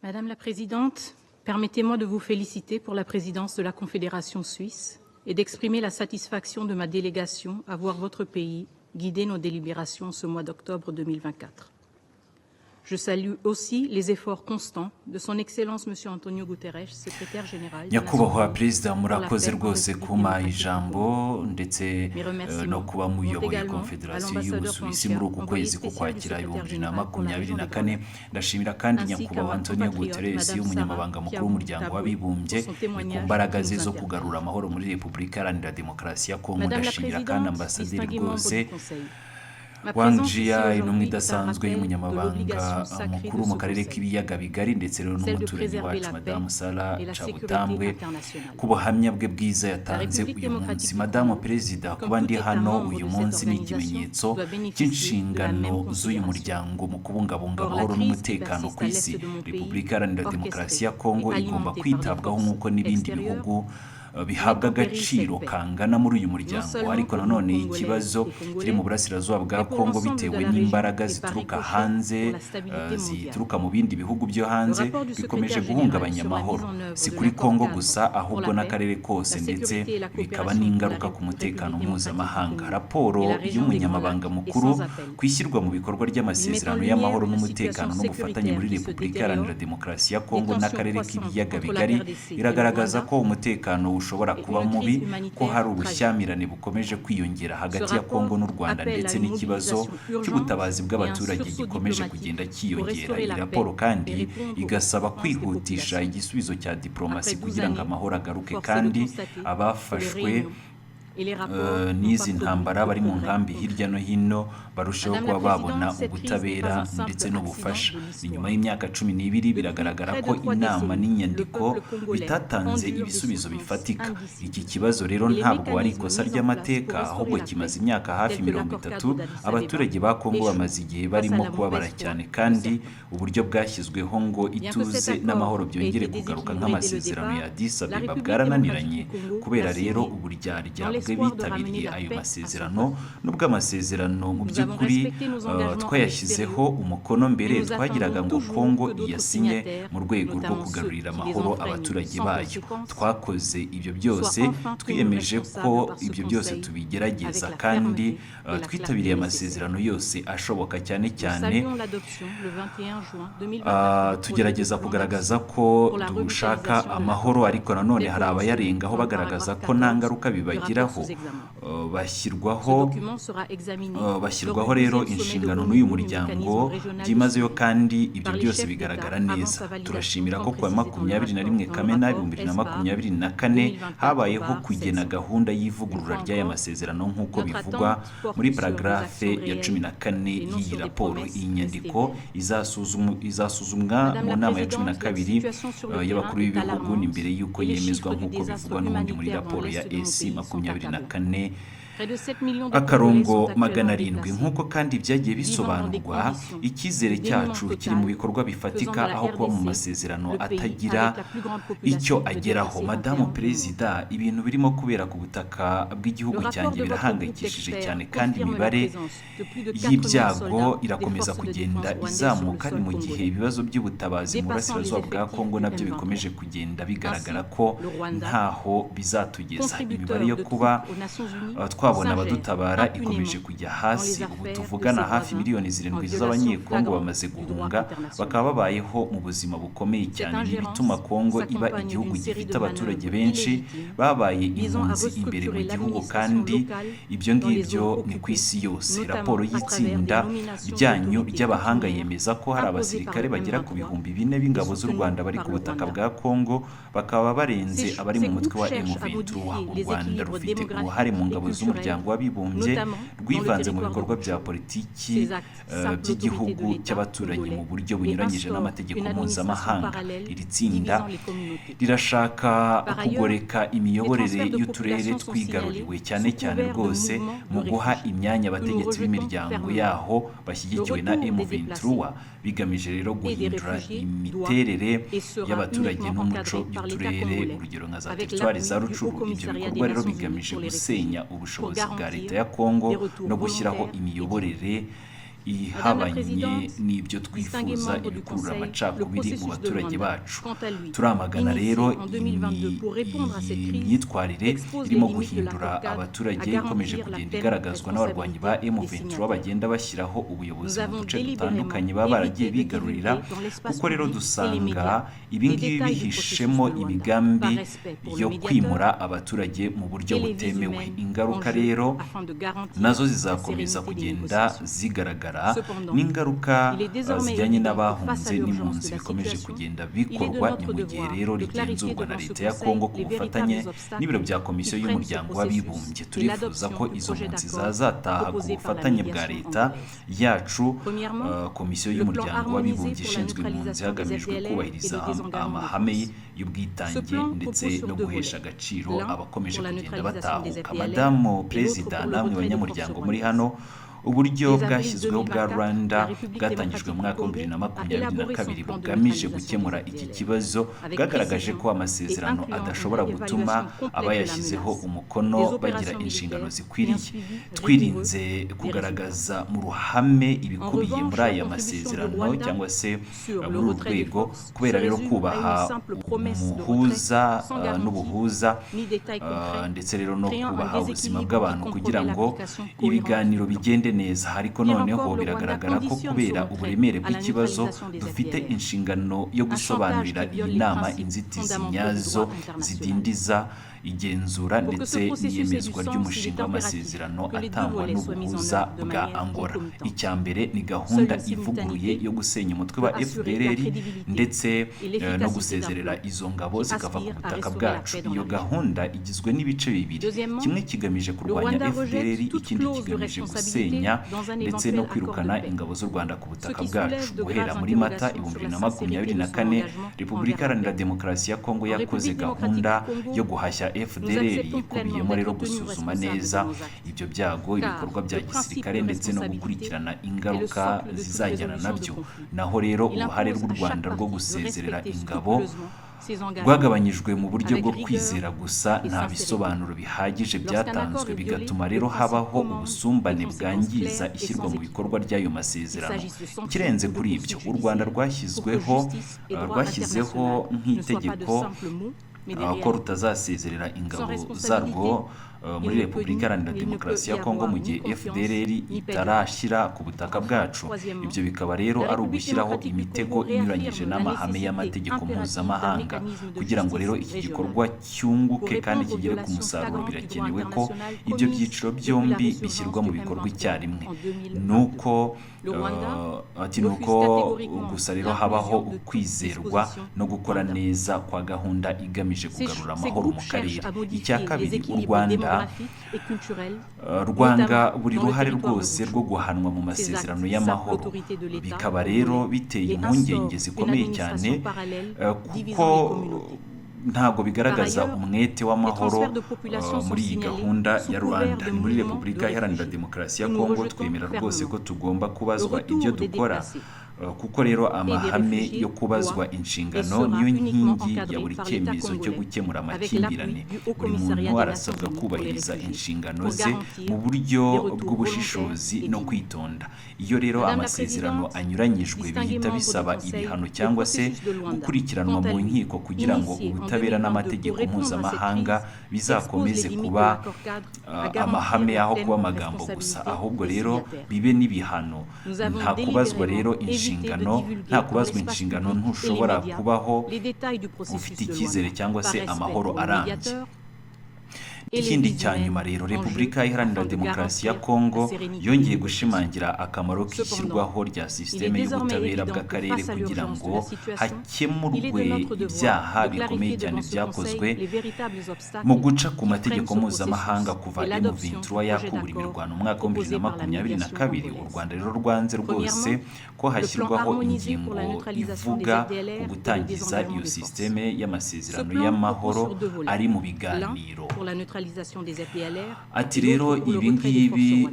Madame la Présidente, permettez-moi de vous féliciter pour la présidence de la Confédération suisse et d'exprimer la satisfaction de ma délégation à voir votre pays guider nos délibérations ce mois d'octobre 2024. Je salue aussi les efforts constants de son Excellence M. Antonio Guterres, secrétaire général. Nyakubahwa Perezida, murakoze rwose kuma ijambo ndetse no kuba muyoboye Konfederasiyo y'Ubusuwisi muri uku kwezi ko kwakira 2024. Ndashimira kandi Nyakubahwa Antonio Guterres, umunyamabanga mukuru w'umuryango w'abibumbye, ku mbaraga ze zo kugarura amahoro muri Repubulika Iharanira Demokarasi ya Kongo. Ndashimira kandi ambasaderi rwose Wang Jia, intumwa idasanzwe y'umunyamabanga mukuru mu karere k'ibiyaga bigari, ndetse rero n'umuturanyi wacu Madamu Sara Chabutambwe ku buhamya bwe bwiza yatanze uyu munsi. Madamu Perezida, kuba ndi hano uyu munsi ni ikimenyetso cy'inshingano z'uyu muryango mu kubungabunga amahoro n'umutekano ku isi. Repubulika Iharanira Demokarasi ya Kongo igomba kwitabwaho nk'uko n'ibindi bihugu bihabwa agaciro kangana muri uyu muryango, ariko nanone ikibazo kiri mu burasirazuba bwa Kongo bitewe n'imbaraga zituruka hanze, zituruka mu bindi bihugu byo hanze, bikomeje guhungabanya amahoro, si kuri Kongo gusa ahubwo n'akarere kose, ndetse bikaba n'ingaruka ku mutekano mpuzamahanga. Raporo y'umunyamabanga mukuru ku ishyirwa mu bikorwa ry'amasezerano y'amahoro n'umutekano n'ubufatanye muri Repubulika Iharanira Demokarasi ya Kongo n'akarere k'ibiyaga bigari iragaragaza ko umutekano ushobora kuba mubi, ko hari ubushyamirane bukomeje kwiyongera hagati ya Kongo n'u Rwanda, ndetse n'ikibazo cy'ubutabazi bw'abaturage gikomeje kugenda kiyongera. Iyi raporo kandi igasaba kwihutisha igisubizo cya diplomasi kugira ngo amahoro agaruke, kandi abafashwe n'izi ntambara bari mu nkambi hirya no hino barushaho kuba babona ubutabera ndetse n'ubufasha. Nyuma y'imyaka 12 biragaragara ko inama n'inyandiko bitatanze ibisubizo bifatika. Iki kibazo rero ntabwo ari ikosa ry'amateka, ahubwo kimaze imyaka hafi 30. Abaturage ba Kongo bamaze igihe barimo kubabara cyane, kandi uburyo bwashyizweho ngo ituze n'amahoro byongere kugaruka nk'amasezerano ya Addis Abeba bwarananiranye. Kubera rero uburyarya bitabiriye ayo masezerano, nubwo amasezerano mu by'ukuri twayashyizeho umukono mbere, twagiraga ngo Kongo iyasinye mu rwego rwo kugarurira amahoro abaturage bayo. Twakoze ibyo byose, twiyemeje ko ibyo byose tubigerageza, kandi twitabiriye amasezerano yose ashoboka, cyane cyane tugerageza kugaragaza ko dushaka amahoro, ariko nanone hari abayarengaho bagaragaza ko nta ngaruka bibagiraho. Bashyirwaho rero inshingano n'uyu muryango byimazeyo, kandi ibyo byose bigaragara neza. Turashimira ko kuwa 21 Kamena 2024 habayeho kugena gahunda y'ivugurura ry'aya masezerano nk'uko bivugwa muri paragrafe ya 14 y'iyi raporo. Iyi nyandiko izasuzumwa mu nama ya 12 y'abakuru b'ibihugu imbere y'uko yemezwa nk'uko bivugwa n'ubundi muri raporo ya AC 24 akarongo 700. Nk'uko kandi byagiye bisobanurwa, icyizere cyacu kiri mu bikorwa bifatika, aho kuba mu masezerano atagira icyo ageraho. Madamu Perezida, ibintu birimo kubera ku butaka bw'igihugu cyanjye birahangayikishije cyane, kandi imibare y'ibyago irakomeza kugenda izamuka. Ni mu gihe ibibazo by'ubutabazi mu burasirazuba bwa Kongo nabyo bikomeje kugenda bigaragara ko ntaho bizatugeza. Imibare yo kuba twabona abadutabara ikomeje kujya hasi. Ubu tuvugana hafi miliyoni 7 z'abanyekongo bamaze guhunga, bakaba babayeho mu buzima bukomeye cyane, n'ibituma Kongo iba igihugu gifite abaturage benshi babaye impunzi imbere mu gihugu, kandi ibyo ngibyo ni ku isi yose. Raporo y'itsinda ryanyu ry'abahanga yemeza ko hari abasirikare bagera ku 4,000 b'ingabo z'u Rwanda bari ku butaka bwa Kongo, bakaba barenze abari mu mutwe wa M23. U Rwanda rufite uruhare mu ngabo z'umuryango w'abibumbye, rwivanze mu bikorwa bya politiki by'igihugu cy'abaturanyi mu buryo bunyuranyije n'amategeko mpuzamahanga. Iri tsinda rirashaka kugoreka imiyoborere y'uturere twigaruriwe, cyane cyane rwose mu guha imyanya abategetsi b'imiryango yaho bashyigikiwe na M23, bigamije rero guhindura imiterere y'abaturage n'umuco by'uturere, urugero nka za teritwari za Rucuru. Ibyo bikorwa rero bigamije gusenya ubushobozi bwa leta ya Kongo no gushyiraho imiyoborere ihabanye n'ibyo twifuza ibikurura amacakubiri mu baturage bacu. Turamagana rero imyitwarire irimo guhindura abaturage ikomeje kugenda igaragazwa n'abarwanyi ba M23 bagenda bashyiraho ubuyobozi mu duce dutandukanye baba baragiye bigarurira, kuko rero dusanga ibingibi bihishemo imigambi yo kwimura abaturage mu buryo butemewe. Ingaruka rero nazo zizakomeza kugenda zigaragara, n'ingaruka zijyanye n'abahunze n'impunzi bikomeje kugenda bikorwa. Ni mu gihe rero rigenzurwa na leta ya Kongo ku bufatanye n'ibiro bya komisiyo y'umuryango w'abibumbye. Turifuza ko izo mpunzi zazataha ku bufatanye bwa leta yacu, komisiyo y'umuryango w'abibumbye ishinzwe impunzi, hagamijwe kubahiriza amahame y'ubwitange ndetse no guhesha agaciro abakomeje kugenda batahuka. Madamu Perezida, namwe banyamuryango muri hano, uburyo bwashyizweho bwa Rwanda bwatangijwe mu mwaka wa 2022 bugamije gukemura iki kibazo bwagaragaje ko amasezerano adashobora gutuma abayashyizeho umukono bagira inshingano zikwiriye. Twirinze kugaragaza mu ruhame ibikubiye muri aya masezerano cyangwa se muri uru rwego, kubera rero kubaha umuhuza n'ubuhuza ndetse rero no kubaha ubuzima bw'abantu kugira ngo ibiganiro bigende neza. Ariko noneho biragaragara ko kubera uburemere bw'ikibazo dufite inshingano yo gusobanurira iyi nama inzitizi nyazo zidindiza igenzura ndetse n'iyemezwa ry'umushinga w'amasezerano atangwa n'ubuhuza bwa Angola. Icya mbere ni gahunda ivuguruye yo gusenya umutwe wa FDLR ndetse no gusezerera izo ngabo zikava ku butaka bwacu. Iyo gahunda igizwe n'ibice bibiri, kimwe kigamije kurwanya FDLR, ikindi kigamije gusenya ndetse no kwirukana ingabo z'u Rwanda ku butaka bwacu. Guhera muri Mata 2024, Repubulika Iharanira Demokarasi ya Kongo yakoze gahunda yo guhashya FDLR, ikubiyemo rero gusuzuma neza ibyo byago, ibikorwa bya gisirikare ndetse no gukurikirana ingaruka zizajyana nabyo. Naho rero uruhare rw'u Rwanda rwo gusezerera ingabo rwagabanyijwe mu buryo bwo kwizera gusa, nta bisobanuro bihagije byatanzwe, bigatuma rero habaho ubusumbane bwangiza ishyirwa mu bikorwa ry'ayo masezerano. Ikirenze kuri ibyo, u Rwanda rwashyizeho nk'itegeko ko rutazasezerera ingabo zarwo muri Repubulika Iharanira Demokarasi ya Kongo mu gihe FDLR itarashyira ku butaka bwacu. Ibyo bikaba rero ari ugushyiraho imitego inyuranyije n'amahame y'amategeko mpuzamahanga. Kugira ngo rero iki gikorwa cyunguke kandi kigere ku musaruro, birakenewe ko ibyo byiciro byombi bishyirwa mu bikorwa icyarimwe. Nuko gusa rero habaho ukwizerwa no gukora neza kwa gahunda igamije kugarura amahoro mu karere. Icya kabiri, u Rwanda rwanga buri ruhare rwose rwo guhanwa mu masezerano y'amahoro. Bikaba rero biteye impungenge zikomeye cyane kuko ntabwo bigaragaza umwete w'amahoro muri iyi gahunda ya Rwanda. Ni muri Repubulika Iharanira Demokarasi ya Kongo twemera rwose ko tugomba kubazwa ibyo dukora, kuko rero amahame yo kubazwa inshingano niyo nkingi ya buri cyemezo cyo gukemura amakimbirane. Buri muntu arasabwa kubahiriza inshingano ze mu buryo bw'ubushishozi no kwitonda. Iyo rero amasezerano anyuranyijwe, bihita bisaba ibihano cyangwa se gukurikiranwa mu nkiko kugira ngo ubutabera n'amategeko mpuzamahanga bizakomeze kuba amahame aho kuba amagambo gusa, ahubwo rero bibe n'ibihano. Nta kubazwa rero nta kubazwa inshingano ntushobora kubaho ufite icyizere cyangwa se amahoro arambye. Ikindi cya nyuma rero, Repubulika Iharanira Demokarasi ya Kongo yongeye gushimangira akamaro k'ishyirwaho rya sisiteme y'ubutabera bw'akarere kugira ngo hakemurwe ibyaha bikomeye cyane byakozwe mu guca ku mategeko mpuzamahanga kuva M23 yakubura imirwano mu mwaka wa 2022. U Rwanda rero rwanze rwose ko hashyirwaho ingingo ivuga ku gutangiza iyo sisiteme y'amasezerano y'amahoro ari mu biganiro. ati rero ibi ngibi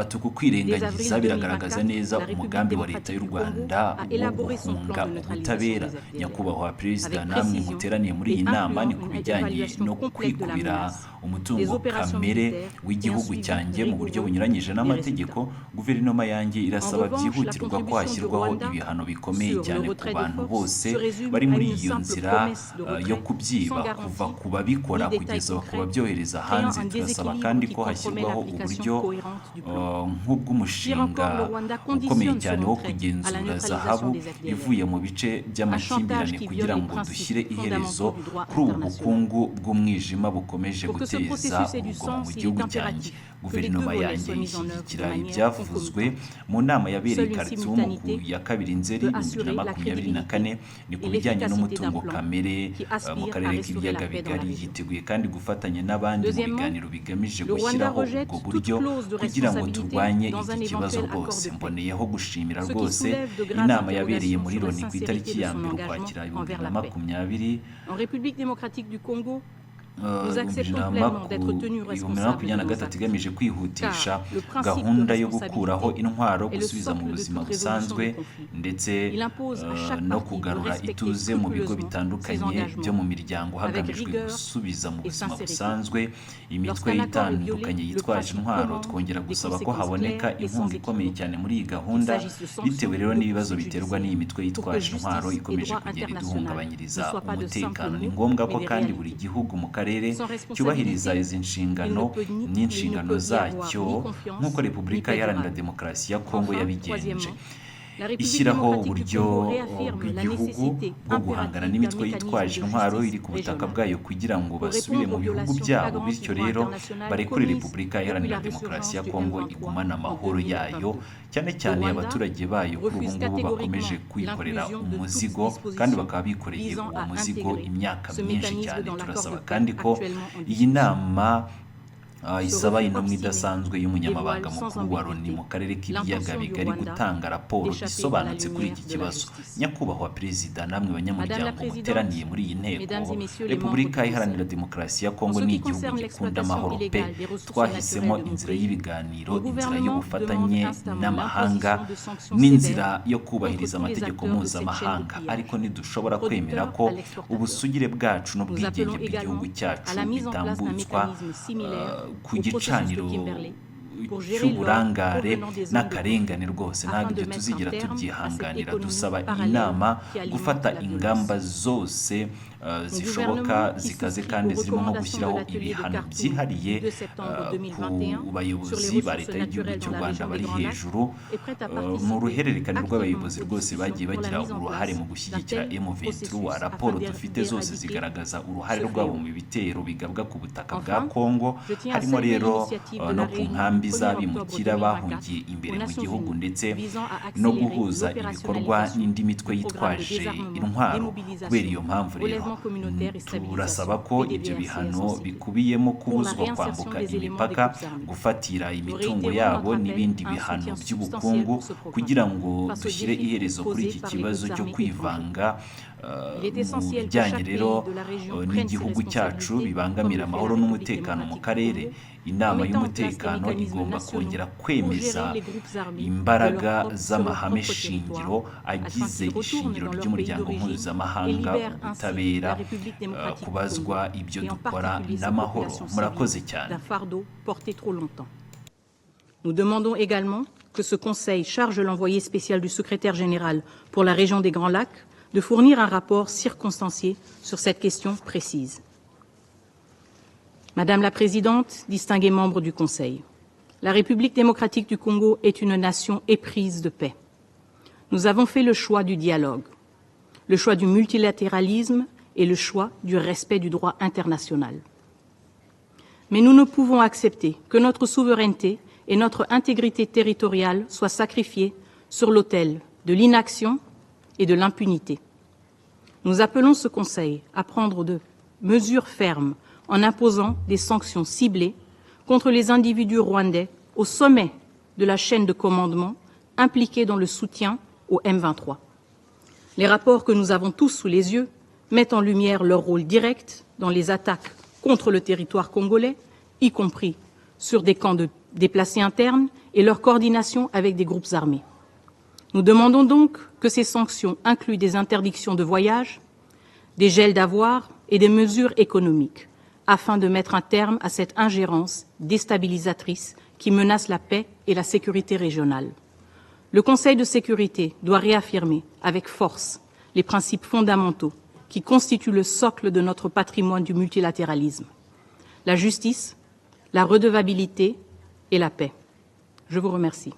tuku kwirengagiza biragaragaza neza umugambi wa leta y'u Rwanda wo guhunga ubutabera. Nyakubahwa Perezida, namwe muteraniye muri iyi nama ni ku bijyanye no kwikubira umutungo kamere w'igihugu cyanjye mu buryo bunyuranyije n'amategeko. Guverinoma yanjye irasaba byihutirwa ko hashyirwaho ibihano bikomeye cyane ku bantu bose bari muri iyo nzira yo kubyiba, kuva ku babikora kugeza ku babyohereza hanze. Turasaba kandi ko hashyirwaho uburyo nk'ubw'umushinga ukomeye cyane wo kugenzura zahabu ivuye mu bice by'amakimbirane kugira ngo dushyire iherezo kuri ubu bukungu bw'umwijima bukomeje guteza urugomo mu gihugu cyanjye. Guverinoma yanjye ishyigikira ibyavuzwe mu nama yabereye i Khartoum ku ya 2 Nzeri 2024 ni ku bijyanye n'umutungo kamere mu karere k'ibiyaga bigari. Yiteguye kandi gufatanya n'abandi mu biganiro bigamije gushyiraho ubwo buryo kugira ngo turwanye iki kibazo rwose. Mboneyeho gushimira rwose inama yabereye muri Loni ku itariki ya 1 Ukwakira 2020 igamije kwihutisha gahunda yo gukuraho intwaro, gusubiza mu buzima busanzwe ndetse no kugarura ituze mu bigo bitandukanye byo mu miryango hagamijwe gusubiza mu buzima busanzwe imitwe itandukanye yitwaje intwaro. Twongera gusaba ko haboneka inkunga ikomeye cyane muri iyi gahunda, bitewe rero n'ibibazo biterwa n'iyi mitwe yitwaje intwaro ikomeje kugenda iduhungabanyiriza umutekano. Ni ngombwa ko kandi buri gihugu mu karere cyubahiriza izi nshingano n'inshingano zacyo nk'uko Repubulika Iharanira Demokarasi ya Kongo yabigenje. Ishyiraho uburyo bw'igihugu bwo guhangana n'imitwe yitwaje intwaro iri ku butaka bwayo kugira ngo basubire mu bihugu byabo, bityo rero barekure Repubulika Iharanira Demokarasi ya Kongo igumana amahoro yayo, cyane cyane abaturage bayo kuri ubu ngubu bakomeje kwikorera umuzigo kandi bakaba bikoreye uwo muzigo imyaka myinshi cyane. Turasaba kandi ko iyi nama isaba intumwa idasanzwe y'umunyamabanga mukuru wa Loni mu karere k'ibiyaga bigari gutanga raporo isobanutse kuri iki kibazo. Nyakubahwa Perezida, namwe banyamuryango muteraniye muri iyi nteko, Repubulika Iharanira Demokarasi ya Kongo ni igihugu gikunda amahoro pe. Twahisemo inzira y'ibiganiro, inzira y'ubufatanye n'amahanga n'inzira yo kubahiriza amategeko mpuzamahanga, ariko ntidushobora kwemera ko ubusugire bwacu n'ubwigenge bw'igihugu cyacu bitambutswa ku gicaniro cy'uburangare n'akarengane. Rwose ntabwo ibyo tuzigera tubyihanganira. Dusaba iyi nama gufata ingamba zose zishoboka zikaze kandi zirimo nko gushyiraho ibihano byihariye ku bayobozi ba leta y'igihugu cy'u Rwanda bari hejuru. Mu ruhererekane rw'abayobozi rwose bagiye bagira uruhare mu gushyigikira M23. Raporo dufite zose zigaragaza uruhare rwabo mu bitero bigabwa ku butaka bwa Kongo, harimo rero no ku nkambi z'abimukira bahungiye imbere mu gihugu ndetse no guhuza ibikorwa n'indi mitwe yitwaje intwaro. Kubera iyo mpamvu rero turasaba ko ibyo bihano bikubiyemo kubuzwa kwambuka imipaka, gufatira imitungo yabo n'ibindi bihano by'ubukungu kugira ngo dushyire iherezo kuri iki kibazo cyo kwivanga mu bijyanye rero n'igihugu cyacu bibangamira amahoro n'umutekano mu karere. Inama y'umutekano igomba kongera kwemeza imbaraga z'amahame shingiro agize ishingiro ry'umuryango mpuzamahanga, ubutabera, kubazwa ibyo dukora n'amahoro. Murakoze cyane. Nous demandons également que ce Conseil charge l'envoyé spécial du secrétaire général pour la région des Grands Lacs de fournir un rapport circonstancié sur cette question précise. Madame la Présidente, distingués membres du Conseil, la République démocratique du Congo est une nation éprise de paix. Nous avons fait le choix du dialogue, le choix du multilatéralisme et le choix du respect du droit international. Mais nous ne pouvons accepter que notre souveraineté et notre intégrité territoriale soient sacrifiées sur l'autel de l'inaction et de l'impunité. Nous appelons ce Conseil à prendre de mesures fermes en imposant des sanctions ciblées contre les individus rwandais au sommet de la chaîne de commandement impliqués dans le soutien au M23. Les rapports que nous avons tous sous les yeux mettent en lumière leur rôle direct dans les attaques contre le territoire congolais, y compris sur des camps de déplacés internes et leur coordination avec des groupes armés. Nous demandons donc que ces sanctions incluent des interdictions de voyage, des gels d'avoirs et des mesures économiques, afin de mettre un terme à cette ingérence déstabilisatrice qui menace la paix et la sécurité régionale. Le Conseil de sécurité doit réaffirmer avec force les principes fondamentaux qui constituent le socle de notre patrimoine du multilatéralisme: la justice, la redevabilité et la paix. Je vous remercie.